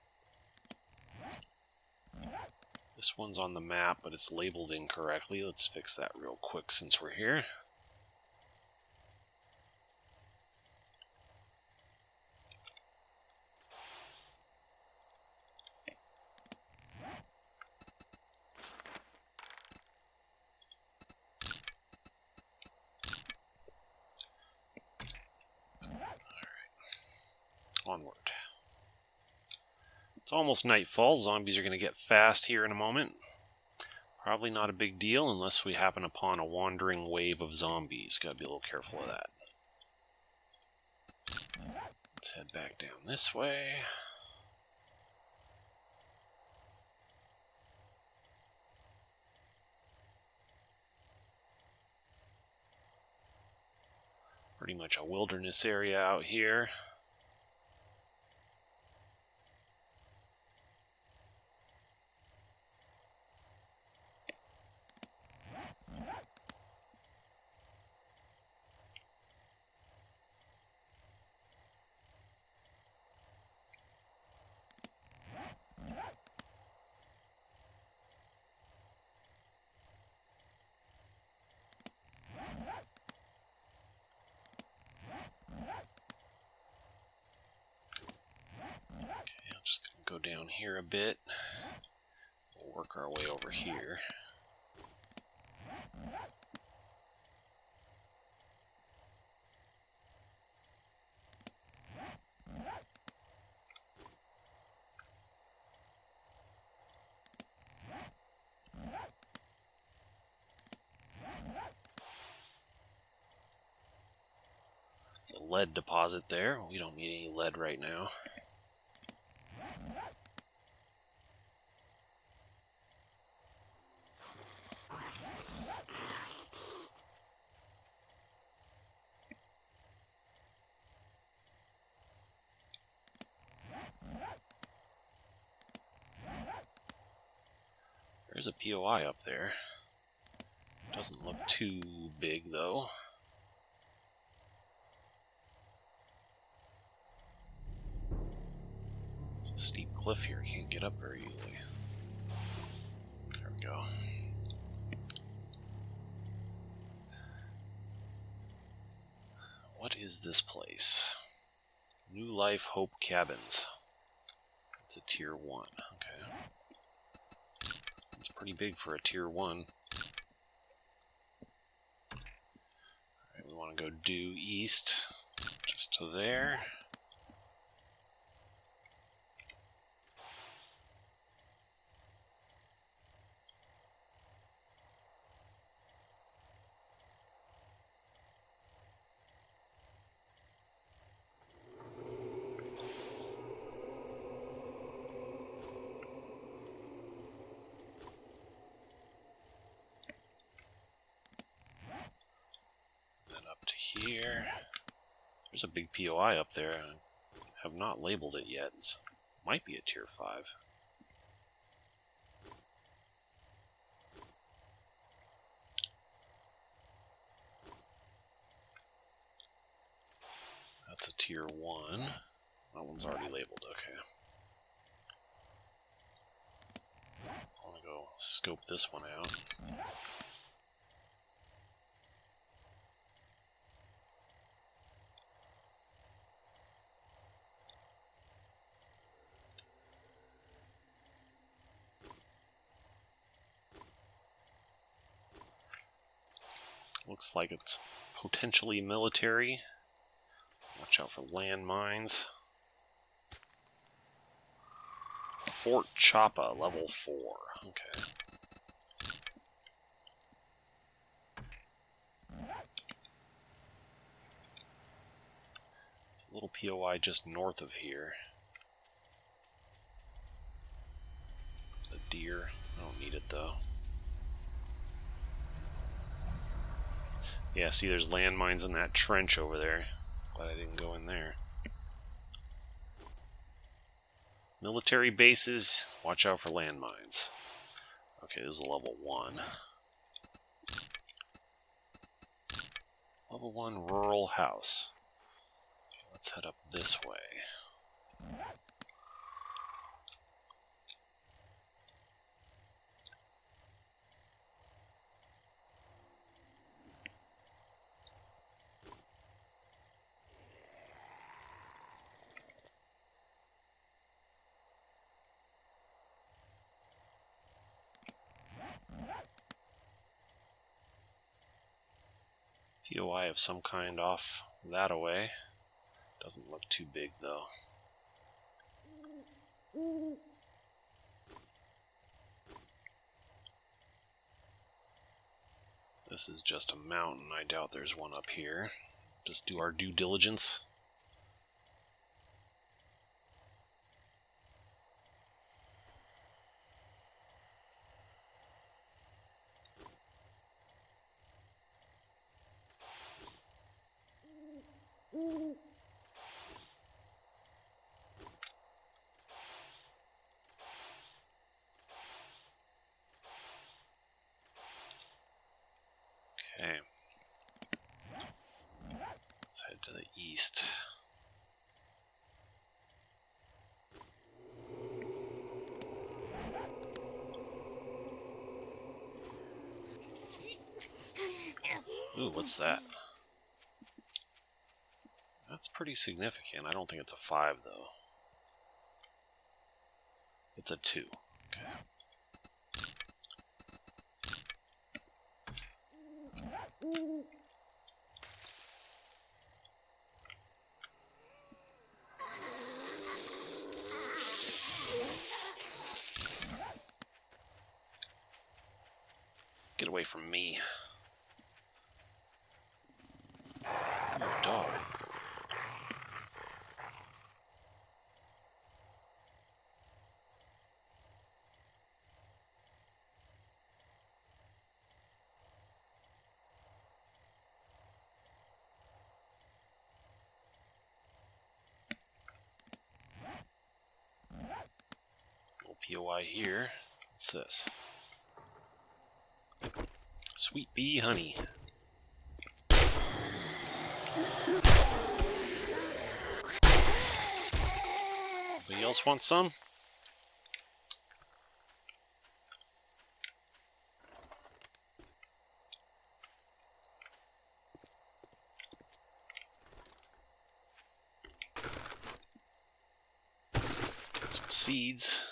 This one's on the map, but it's labeled incorrectly. Let's fix that real quick since we're here. Onward. It's almost nightfall. Zombies are going to get fast here in a moment. Probably not a big deal unless we happen upon a wandering wave of zombies. Gotta be a little careful of that. Let's head back down this way. Pretty much a wilderness area out here. Just gonna go down here a bit. We'll work our way over here. There's a lead deposit there. We don't need any lead right now. There's a POI up there. Doesn't look too big though. It's a steep cliff here, can't get up very easily. There we go. What is this place? New Life Hope Cabins. It's a tier 1, okay. It's pretty big for a tier 1. Alright, we want to go due east, just to there. Here. There's a big POI up there. I have not labeled it yet. It might be a tier 5. That's a tier 1. That one's already labeled, okay. I want to go scope this one out. Looks like it's potentially military. Watch out for landmines. Fort Choppa, level 4. Okay. There's a little POI just north of here. There's a deer. I don't need it though. Yeah, see, there's landmines in that trench over there. Glad I didn't go in there. Military bases, watch out for landmines. Okay, this is a level 1. Level 1 rural house. Okay, let's head up this way. POI of some kind off that away. Doesn't look too big though. This is just a mountain. I doubt there's one up here. Just do our due diligence. Okay. Let's head to the east. Ooh, what's that? That's pretty significant. I don't think it's a 5, though. It's a 2. Okay. Get away from me. Oh, dog. Little POI here. What's this? Sweet bee honey. Anybody else want some? Some seeds.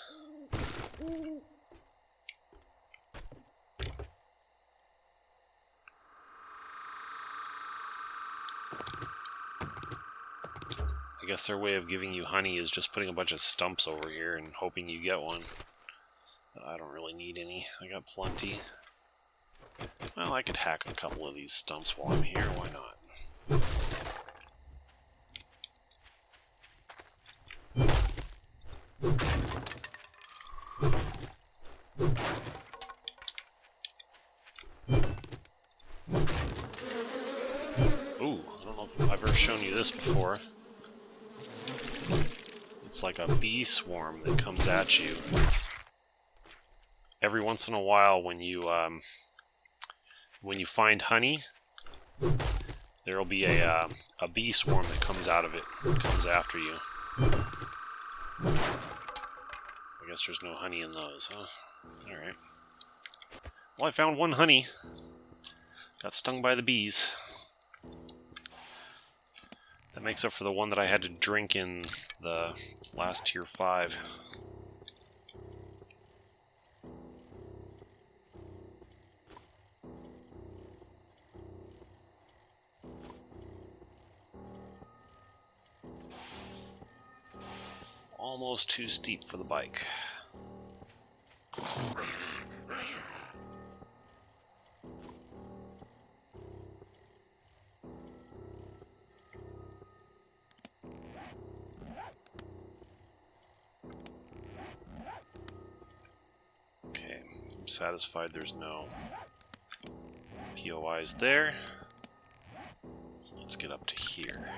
I guess their way of giving you honey is just putting a bunch of stumps over here and hoping you get one. I don't really need any. I got plenty. Well, I could hack a couple of these stumps while I'm here. Why not? Ooh, I don't know if I've ever shown you this before. It's like a bee swarm that comes at you. Every once in a while, when you find honey, there'll be a bee swarm that comes out of it, comes after you. I guess there's no honey in those, huh? Alright. Well, I found one honey. Got stung by the bees. That makes up for the one that I had to drink in the last tier 5. Almost too steep for the bike. Okay, I'm satisfied there's no POIs there. So let's get up to here.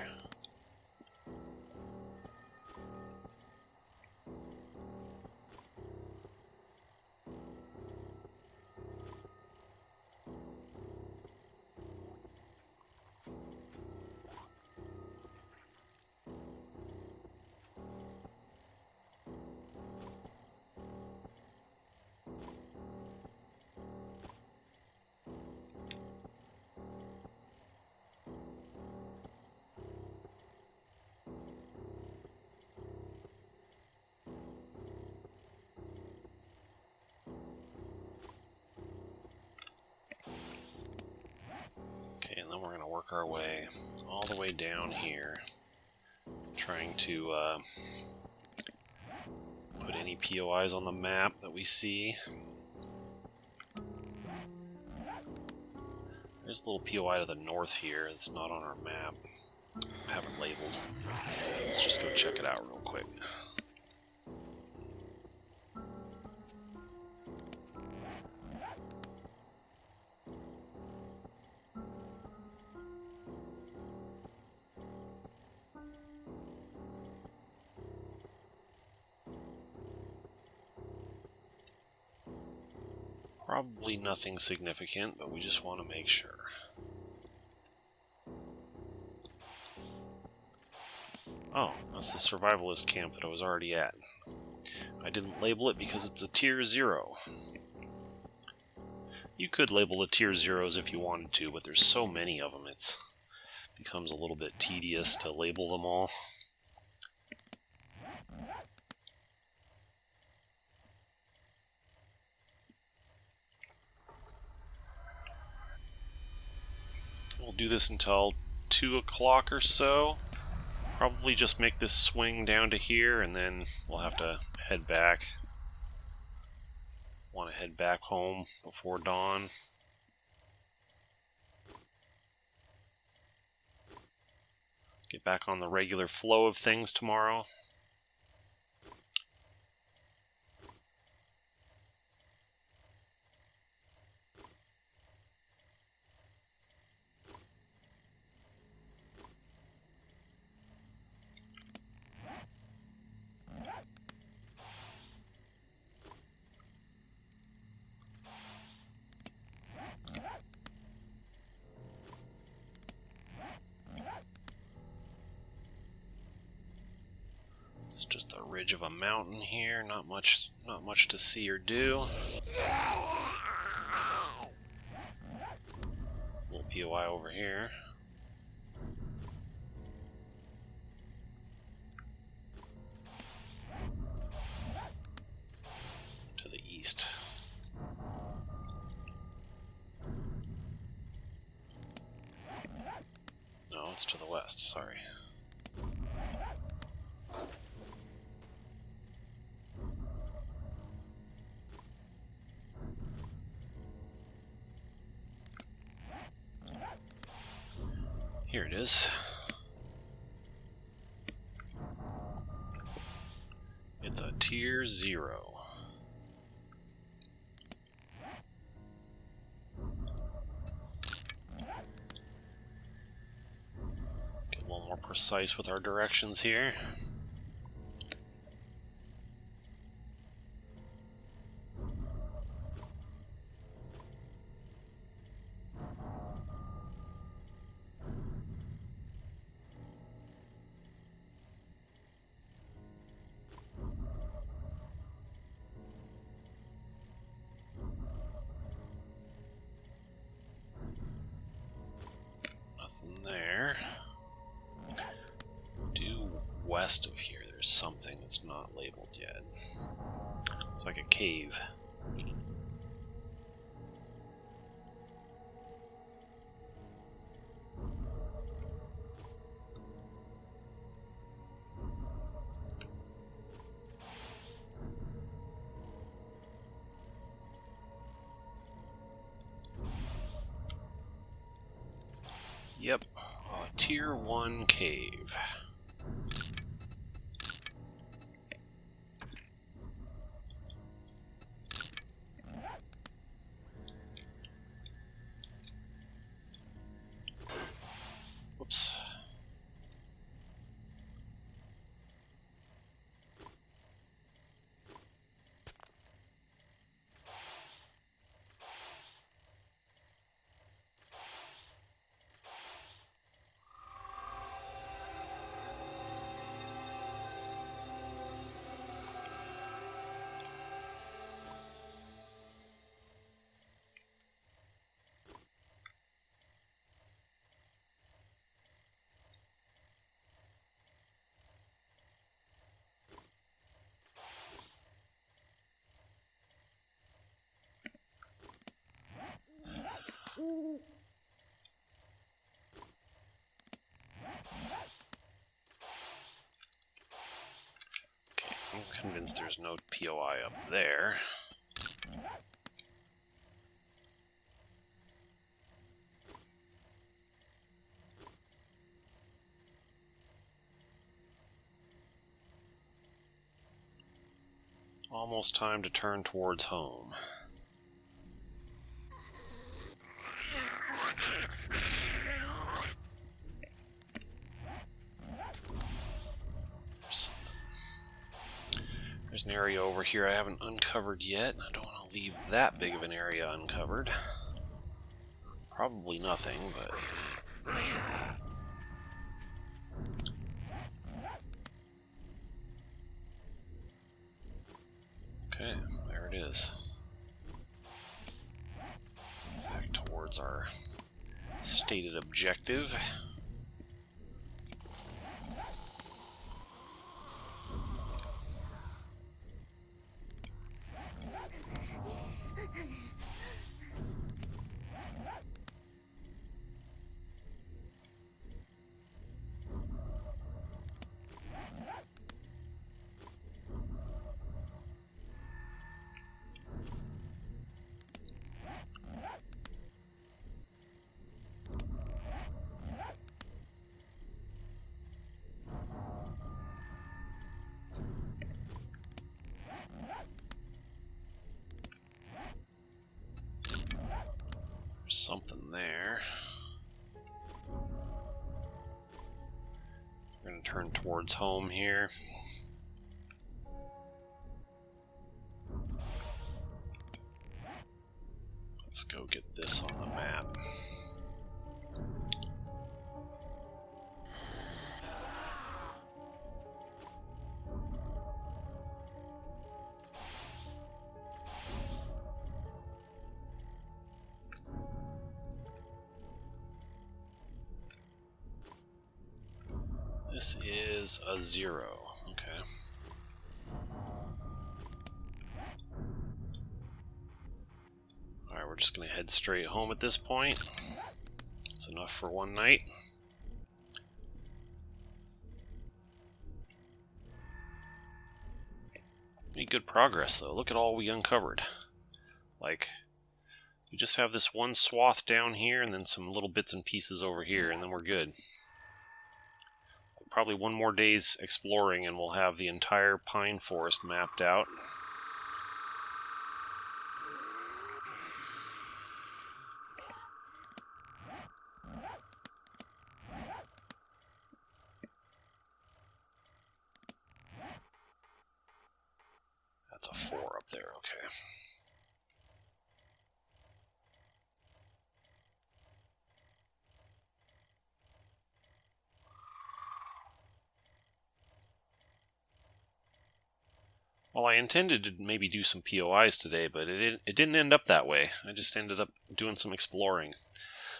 work our way all the way down here, trying to put any POIs on the map that we see. There's a little POI to the north here that's not on our map. I haven't labeled. Let's just go check it out real quick. Probably nothing significant, but we just want to make sure. Oh, that's the survivalist camp that I was already at. I didn't label it because it's a tier 0. You could label the tier 0s if you wanted to, but there's so many of them, it becomes a little bit tedious to label them all. We'll do this until 2 o'clock or so. Probably just make this swing down to here, and then we'll have to head back. Want to head back home before dawn. Get back on the regular flow of things tomorrow. It's just a ridge of a mountain here, not much to see or do. A little POI over here. To the east. No, it's to the west, sorry. Here it is. It's a tier 0. Get a little more precise with our directions here. There. Due west of here, there's something that's not labeled yet. It's like a cave. Yep, a tier 1 cave. Whoops. convinced there's no POI up there. Almost time to turn towards home. There's an area over here I haven't uncovered yet. I don't want to leave that big of an area uncovered. Probably nothing, but... Okay, there it is. Back towards our stated objective. There's something there. We're going to turn towards home here. Let's go get this on the map. This is a 0. Okay. Alright, we're just going to head straight home at this point. That's enough for one night. Pretty good progress, though. Look at all we uncovered. Like, we just have this one swath down here and then some little bits and pieces over here, and then we're good. Probably one more day's exploring and we'll have the entire pine forest mapped out. That's a 4 up there, okay. Well, I intended to maybe do some POIs today, but it didn't end up that way. I just ended up doing some exploring.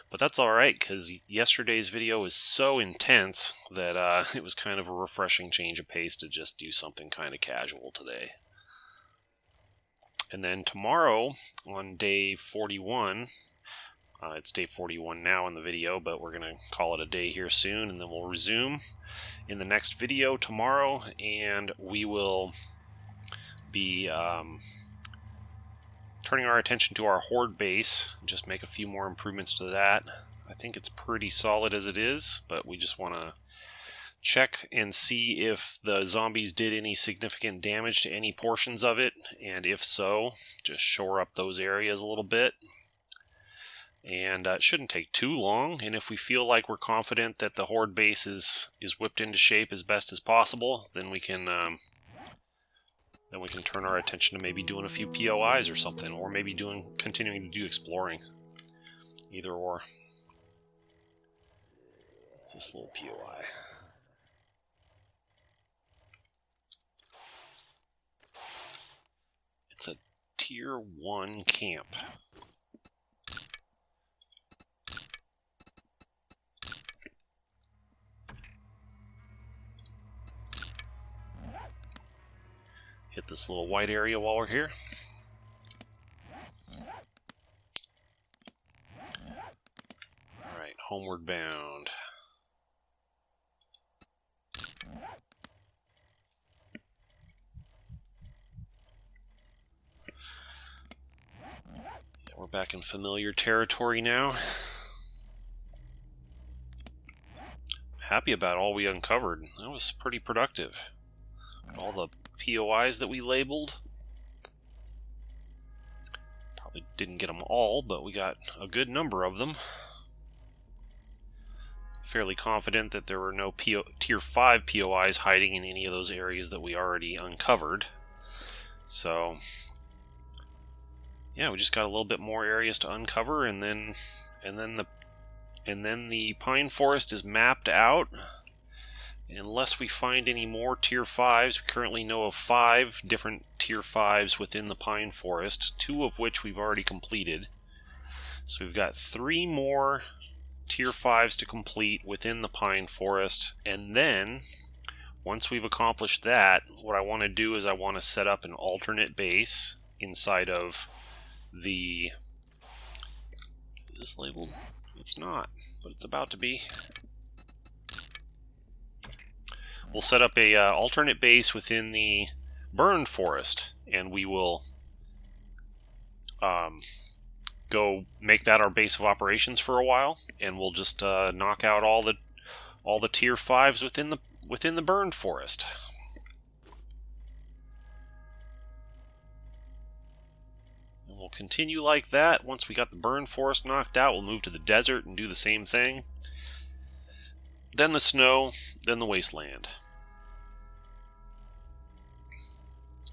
But that's alright, because yesterday's video was so intense that it was kind of a refreshing change of pace to just do something kind of casual today. And then tomorrow, on day 41, it's day 41 now in the video, but we're going to call it a day here soon, and then we'll resume in the next video tomorrow, and we will be turning our attention to our horde base, just make a few more improvements to that. I think it's pretty solid as it is, but we just want to check and see if the zombies did any significant damage to any portions of it, and if so, just shore up those areas a little bit. And it shouldn't take too long, and if we feel like we're confident that the horde base is whipped into shape as best as possible, then we can turn our attention to maybe doing a few POIs or something, or maybe continuing to do exploring. Either or. What's this little POI? It's a Tier 1 camp. Hit this little white area while we're here. Alright, homeward bound. back in familiar territory now. Happy about all we uncovered. That was pretty productive. All the POIs that we labeled. Probably didn't get them all, but we got a good number of them. Fairly confident that there were no Tier 5 POIs hiding in any of those areas that we already uncovered. So, yeah, we just got a little bit more areas to uncover, and then the pine forest is mapped out. And unless we find any more Tier 5s, we currently know of 5 different Tier 5s within the pine forest, 2 of which we've already completed. So we've got 3 more Tier 5s to complete within the pine forest, and then once we've accomplished that, what I want to do is I want to set up an alternate base inside of the... Is this labeled? It's not, but it's about to be. We'll set up a alternate base within the burned forest, and we will go make that our base of operations for a while, and we'll just knock out all the Tier 5s within the burned forest. And we'll continue like that. Once we got the burned forest knocked out, we'll move to the desert and do the same thing. Then the snow, then the wasteland.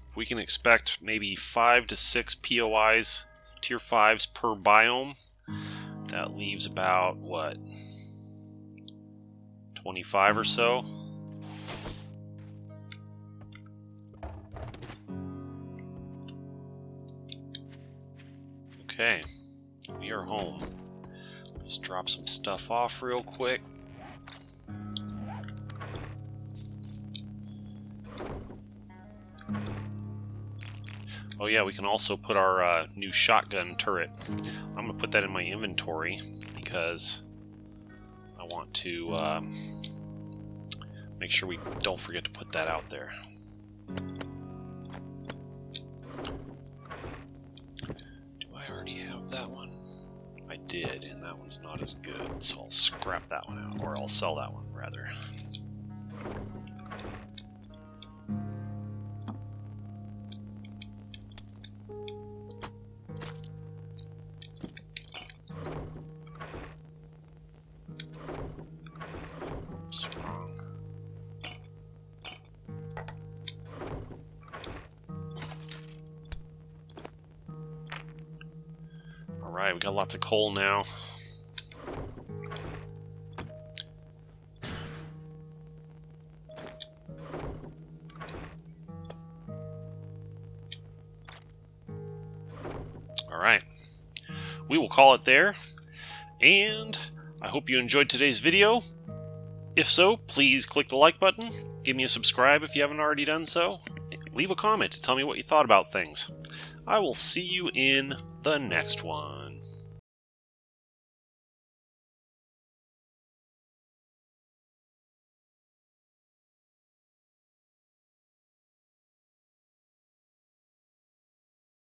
If we can expect maybe 5 to 6 POIs, Tier 5s per biome, that leaves about, what, 25 or so? Okay, we are home. Let's drop some stuff off real quick. Oh yeah, we can also put our new shotgun turret. I'm going to put that in my inventory because I want to make sure we don't forget to put that out there. Do I already have that one? I did, and that one's not as good, so I'll scrap that one out, or I'll sell that one rather. Alright, we got lots of coal now. Alright, we will call it there, and I hope you enjoyed today's video. If so, please click the like button, give me a subscribe if you haven't already done so, leave a comment to tell me what you thought about things. I will see you in the next one.